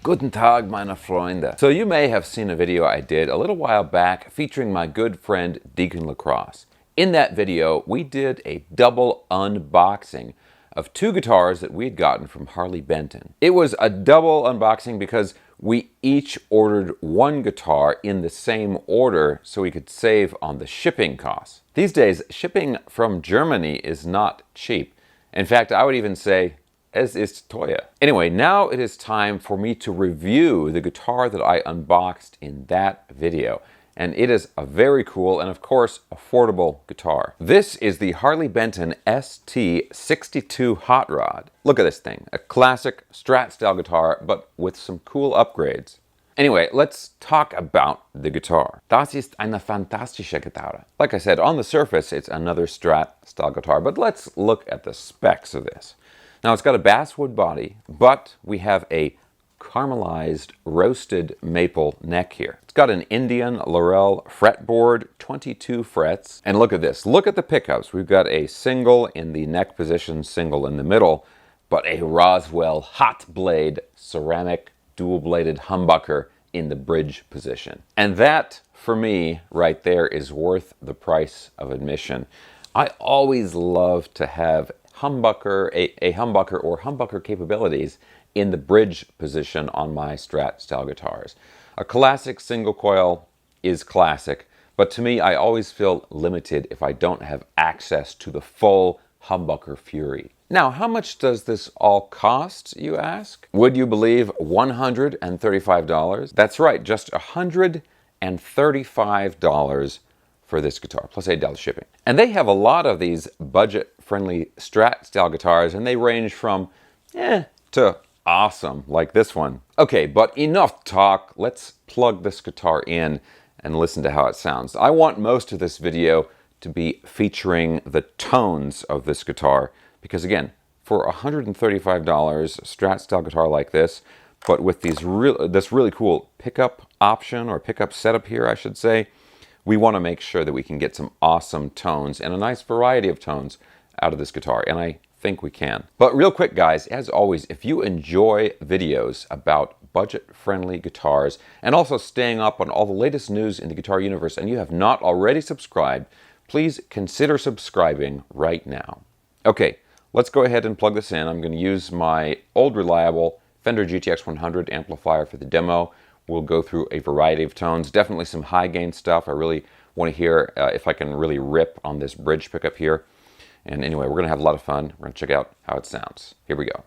Guten Tag, meine Freunde. So you may have seen a video I did a little while back featuring my good friend Deakon Lekross. In that video, we did a double unboxing of two guitars that we had gotten from Harley Benton. It was a double unboxing because we each ordered one guitar in the same order so we could save on the shipping costs. These days, shipping from Germany is not cheap. In fact, I would even say, es ist teuer. Anyway, now it is time for me to review the guitar that I unboxed in that video. And it is a very cool and, of course, affordable guitar. This is the Harley Benton ST62 Hot Rod. Look at this thing, a classic Strat style guitar, but with some cool upgrades. Anyway, let's talk about the guitar. Das ist eine fantastische Gitarre. Like I said, on the surface, it's another Strat style guitar, but let's look at the specs of this. Now, it's got a basswood body, but we have a caramelized roasted maple neck here. It's got an Indian Laurel fretboard, 22 frets. And look at this. Look at the pickups. We've got a single in the neck position, single in the middle, but a Roswell hot blade ceramic dual-bladed humbucker in the bridge position. And that, for me, right there is worth the price of admission. I always love to have humbucker, a humbucker or humbucker capabilities in the bridge position on my Strat style guitars. A classic single coil is classic, but to me I always feel limited if I don't have access to the full humbucker fury. Now, how much does this all cost, you ask? Would you believe $135? That's right, just $135 for this guitar, plus $8 shipping. And they have a lot of these budget-friendly Strat style guitars, and they range from to awesome, like this one. Okay, but enough talk. Let's plug this guitar in and listen to how it sounds. I want most of this video to be featuring the tones of this guitar, because again, for $135 Strat style guitar like this, but with this really cool pickup option, or pickup setup here, I should say, we want to make sure that we can get some awesome tones and a nice variety of tones out of this guitar, and I think we can. But real quick, guys, as always, if you enjoy videos about budget-friendly guitars and also staying up on all the latest news in the guitar universe, and you have not already subscribed, please consider subscribing right now. Okay, let's go ahead and plug this in. I'm going to use my old reliable Fender GTX 100 amplifier for the demo. We'll go through a variety of tones, definitely some high gain stuff. I really want to hear if I can really rip on this bridge pickup here. And anyway, we're going to have a lot of fun. We're going to check out how it sounds. Here we go.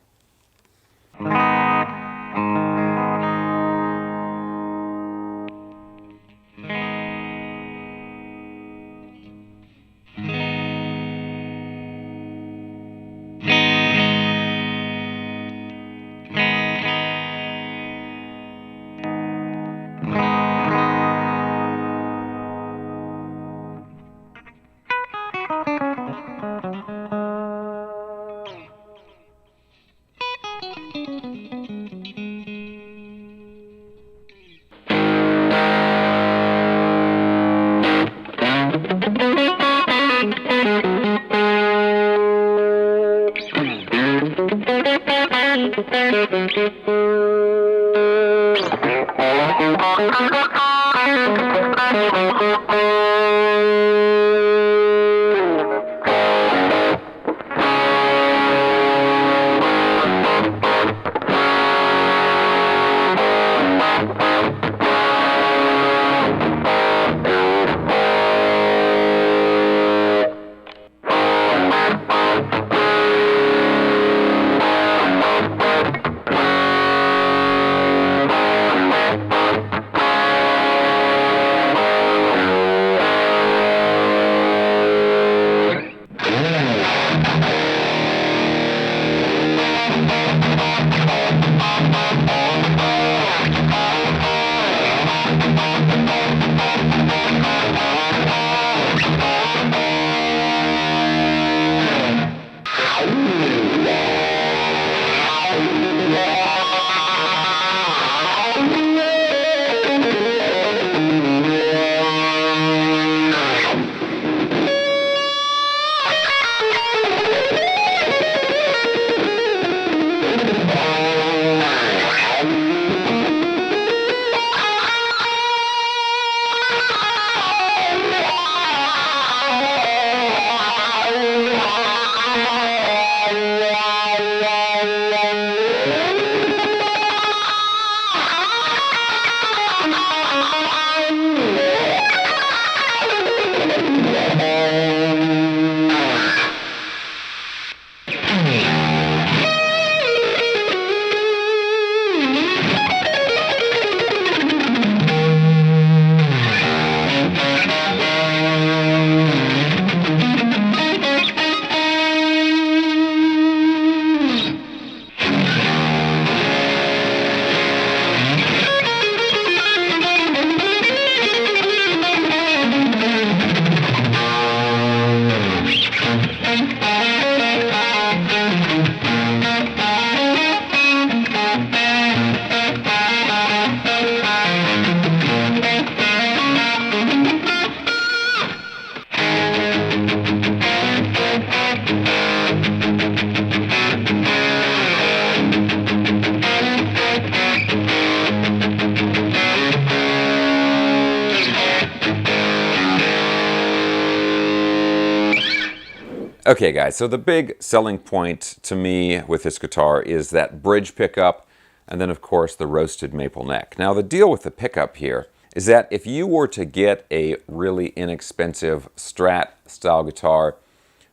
Okay guys, so the big selling point to me with this guitar is that bridge pickup, and then of course the roasted maple neck. Now the deal with the pickup here is that if you were to get a really inexpensive Strat style guitar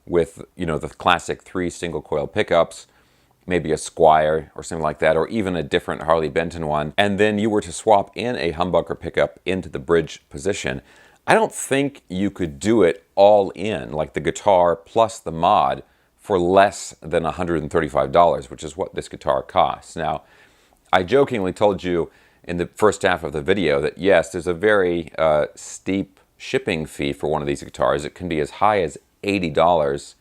with, you know, the classic 3 single coil pickups, maybe a Squire or something like that, or even a different Harley Benton one, and then you were to swap in a humbucker pickup into the bridge position, I don't think you could do it all in, like the guitar plus the mod, for less than $135, which is what this guitar costs. Now, I jokingly told you in the first half of the video that yes, there's a very steep shipping fee for one of these guitars. It can be as high as $80,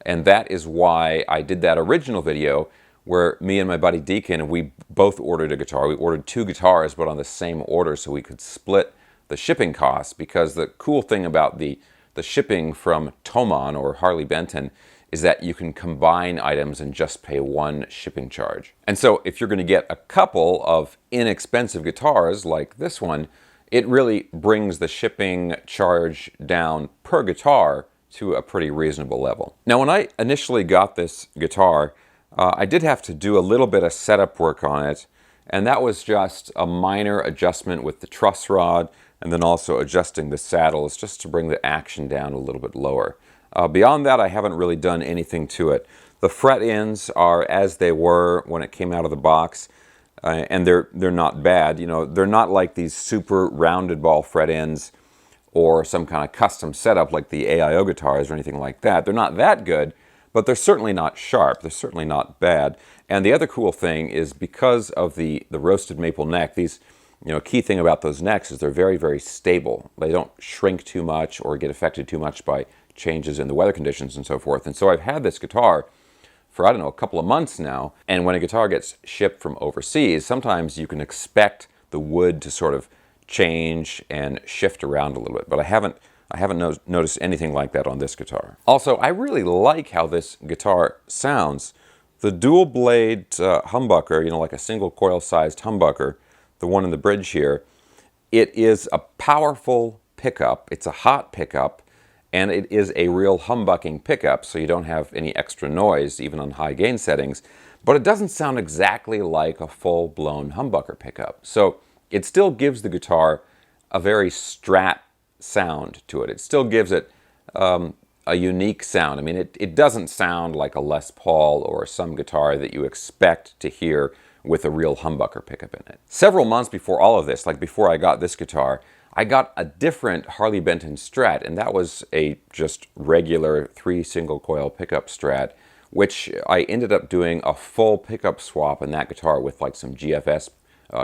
and that is why I did that original video where me and my buddy Deakon, we both ordered a guitar. We ordered 2 guitars, but on the same order so we could split the shipping costs, because the cool thing about the shipping from Thomann or Harley Benton is that you can combine items and just pay one shipping charge. And so if you're going to get a couple of inexpensive guitars like this one, it really brings the shipping charge down per guitar to a pretty reasonable level. Now when I initially got this guitar, I did have to do a little bit of setup work on it, and that was just a minor adjustment with the truss rod, and then also adjusting the saddles just to bring the action down a little bit lower. Beyond that, I haven't really done anything to it. The fret ends are as they were when it came out of the box, and they're not bad. You know, they're not like these super rounded ball fret ends or some kind of custom setup like the AIO guitars or anything like that. They're not that good, but they're certainly not sharp. They're certainly not bad. And the other cool thing is because of the roasted maple neck, these, you know, key thing about those necks is they're very, very stable. They don't shrink too much or get affected too much by changes in the weather conditions and so forth. And so I've had this guitar for, I don't know, a couple of months now. And when a guitar gets shipped from overseas, sometimes you can expect the wood to sort of change and shift around a little bit. But I haven't noticed anything like that on this guitar. Also, I really like how this guitar sounds. The dual blade humbucker, you know, like a single coil sized humbucker, the one in the bridge here, it is a powerful pickup. It's a hot pickup, and it is a real humbucking pickup, so you don't have any extra noise, even on high gain settings. But it doesn't sound exactly like a full-blown humbucker pickup. So it still gives the guitar a very Strat sound to it. It still gives it a unique sound. I mean, it doesn't sound like a Les Paul or some guitar that you expect to hear with a real humbucker pickup in it. Several months before all of this, like before I got this guitar, I got a different Harley Benton Strat, and that was a just regular 3 single coil pickup Strat, which I ended up doing a full pickup swap in that guitar with like some GFS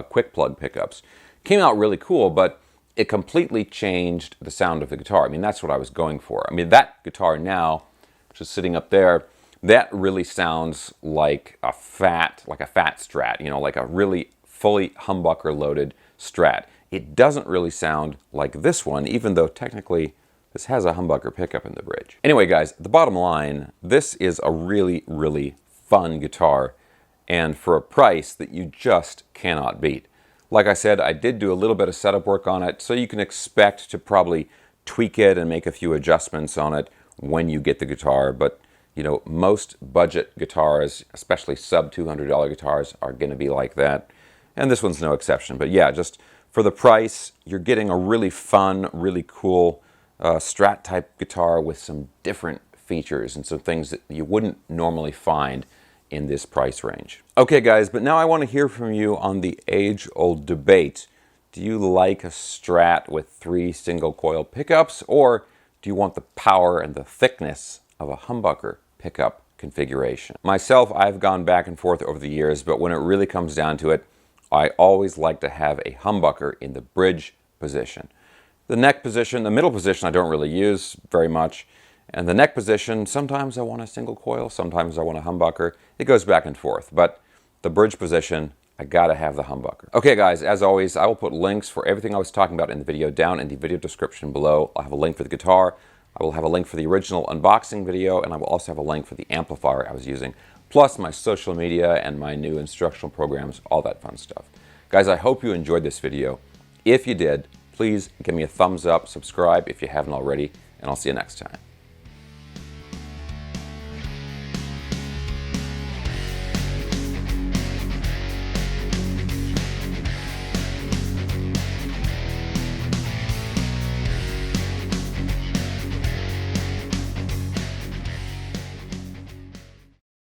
quick plug pickups. Came out really cool, but it completely changed the sound of the guitar. I mean, that's what I was going for. I mean, that guitar now, which is sitting up there, that really sounds like a fat Strat, you know, like a really fully humbucker loaded Strat. It doesn't really sound like this one, even though technically this has a humbucker pickup in the bridge. Anyway, guys, the bottom line, this is a really, really fun guitar, and for a price that you just cannot beat. Like I said, I did do a little bit of setup work on it, so you can expect to probably tweak it and make a few adjustments on it when you get the guitar, but you know, most budget guitars, especially sub $200 guitars, are going to be like that, and this one's no exception. But yeah, just for the price, you're getting a really fun, really cool Strat type guitar with some different features and some things that you wouldn't normally find in this price range. Okay guys, but now I want to hear from you on the age-old debate. Do you like a Strat with 3 single coil pickups, or do you want the power and the thickness of a humbucker pickup configuration? Myself, I've gone back and forth over the years, but when it really comes down to it, I always like to have a humbucker in the bridge position. The neck position, the middle position I don't really use very much, and the neck position, sometimes I want a single coil, sometimes I want a humbucker. It goes back and forth, but the bridge position, I gotta have the humbucker. Okay guys, as always, I will put links for everything I was talking about in the video down in the video description below. I'll have a link for the guitar, I will have a link for the original unboxing video, and I will also have a link for the amplifier I was using, plus my social media and my new instructional programs, all that fun stuff. Guys, I hope you enjoyed this video. If you did, please give me a thumbs up, subscribe if you haven't already, and I'll see you next time.